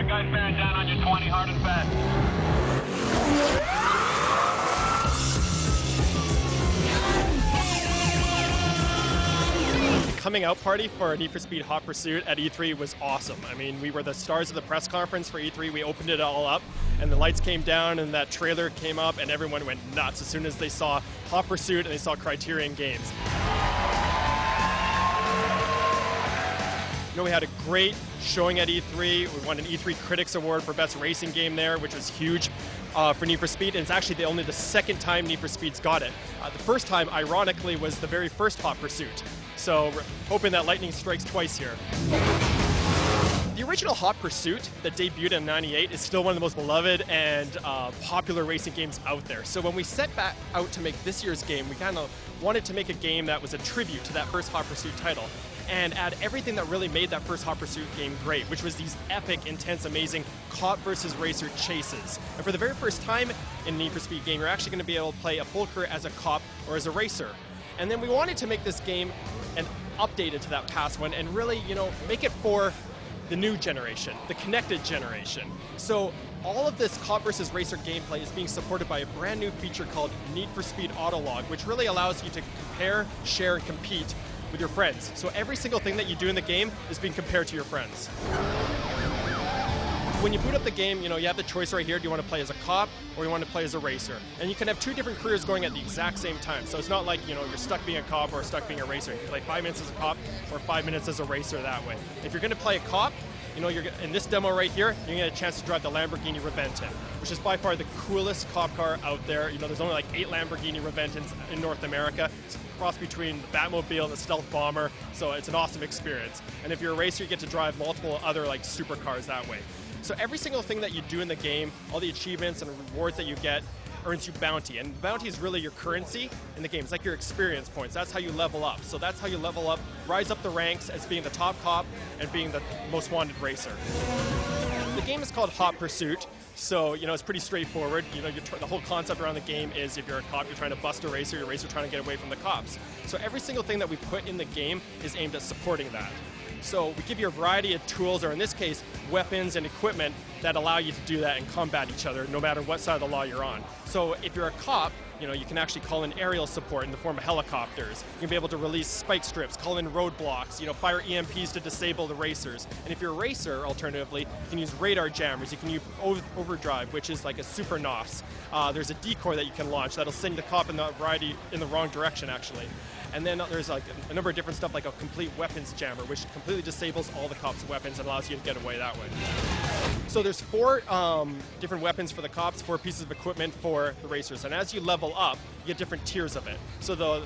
Guys bearing down on your 20, hard and fast. Coming out party for Need for Speed Hot Pursuit at E3 was awesome. I mean, we were the stars of the press conference for E3. We opened it all up, and the lights came down, and that trailer came up, and everyone went nuts as soon as they saw Hot Pursuit and they saw Criterion Games. You know, we had a great showing at E3. We won an E3 Critics Award for Best Racing Game there, which was huge for Need for Speed, and it's actually only the second time Need for Speed's got it. The first time, ironically, was the very first Hot Pursuit. So we're hoping that lightning strikes twice here. The original Hot Pursuit that debuted in '98 is still one of the most beloved and popular racing games out there. So when we set back out to make this year's game, we kind of wanted to make a game that was a tribute to that first Hot Pursuit title and add everything that really made that first Hot Pursuit game great, which was these epic, intense, amazing cop versus racer chases. And for the very first time in a Need for Speed game, you're actually going to be able to play a full career as a cop or as a racer. And then we wanted to make this game and update it to that past one and really, you know, make it for the new generation, the connected generation. So all of this cop versus racer gameplay is being supported by a brand new feature called Need for Speed Autolog, which really allows you to compare, share, and compete with your friends. So every single thing that you do in the game is being compared to your friends. When you boot up the game, you know, you have the choice right here. Do you want to play as a cop or you want to play as a racer? And you can have two different careers going at the exact same time. So it's not like, you know, you're stuck being a cop or stuck being a racer. You can play 5 minutes as a cop or 5 minutes as a racer that way. If you're going to play a cop, you know, in this demo right here, you're going to get a chance to drive the Lamborghini Reventon, which is by far the coolest cop car out there. You know, there's only like 8 Lamborghini Reventons in North America. It's a cross between the Batmobile and the Stealth Bomber, so it's an awesome experience. And if you're a racer, you get to drive multiple other like supercars that way. So every single thing that you do in the game, all the achievements and rewards that you get, earns you bounty. And bounty is really your currency in the game. It's like your experience points. That's how you level up. So that's how you level up, rise up the ranks as being the top cop and being the most wanted racer. The game is called Hot Pursuit, so you know it's pretty straightforward. You know, the whole concept around the game is if you're a cop, you're trying to bust a racer, your racer trying to get away from the cops. So every single thing that we put in the game is aimed at supporting that. So we give you a variety of tools, or in this case, weapons and equipment that allow you to do that and combat each other no matter what side of the law you're on. So if you're a cop, you know, you can actually call in aerial support in the form of helicopters. You can be able to release spike strips, call in roadblocks, you know, fire EMPs to disable the racers. And if you're a racer, alternatively, you can use radar jammers. You can use overdrive, which is like a super NOS. There's a decoy that you can launch that'll send the cop in the wrong direction, actually. And then there's like a number of different stuff like a complete weapons jammer, which completely disables all the cops' weapons and allows you to get away that way. So there's 4 different weapons for the cops, 4 pieces of equipment for the racers. And as you level up, you get different tiers of it. So the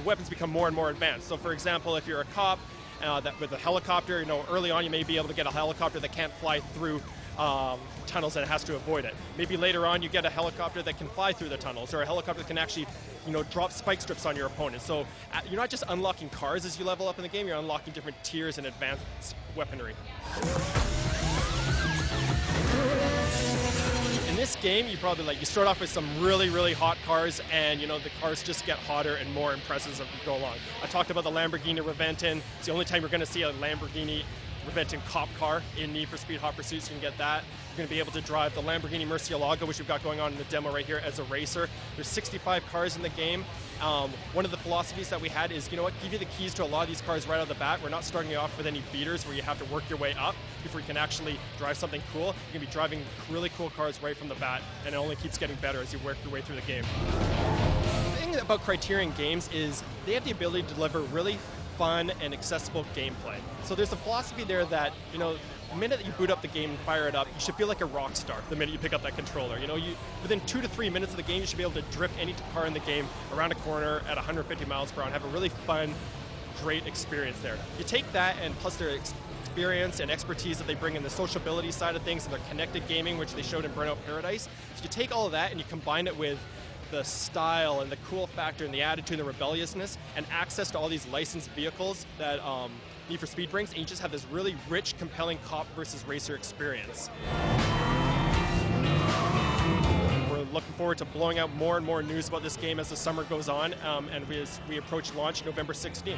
weapons become more and more advanced. So for example, if you're a cop with a helicopter, you know, early on you may be able to get a helicopter that can't fly through tunnels and it has to avoid it. Maybe later on you get a helicopter that can fly through the tunnels, or a helicopter that can actually, you know, drop spike strips on your opponent. So you're not just unlocking cars as you level up in the game, you're unlocking different tiers and advanced weaponry. In this game, you start off with some really, really hot cars, and you know the cars just get hotter and more impressive as we go along. I talked about the Lamborghini Reventon. It's the only time you're going to see a Lamborghini Reventon cop car in Need for Speed Hot Pursuit, so you can get that. You're going to be able to drive the Lamborghini Murcielago, which we've got going on in the demo right here, as a racer. There's 65 cars in the game. One of the philosophies that we had is, you know what, give you the keys to a lot of these cars right out of the bat. We're not starting you off with any beaters where you have to work your way up before you can actually drive something cool. You can be driving really cool cars right from the bat, and it only keeps getting better as you work your way through the game. The thing about Criterion Games is they have the ability to deliver really fun and accessible gameplay. So there's a philosophy there that, you know, the minute that you boot up the game and fire it up, you should feel like a rock star the minute you pick up that controller. You know, within 2 to 3 minutes of the game, you should be able to drift any car in the game around a corner at 150 miles per hour and have a really fun, great experience there. You take that and plus their experience and expertise that they bring in the sociability side of things and their connected gaming, which they showed in Burnout Paradise. So you take all of that and you combine it with the style and the cool factor and the attitude and the rebelliousness and access to all these licensed vehicles that Need for Speed brings, and you just have this really rich, compelling cop versus racer experience. We're looking forward to blowing out more and more news about this game as the summer goes on, and we approach launch November 16th.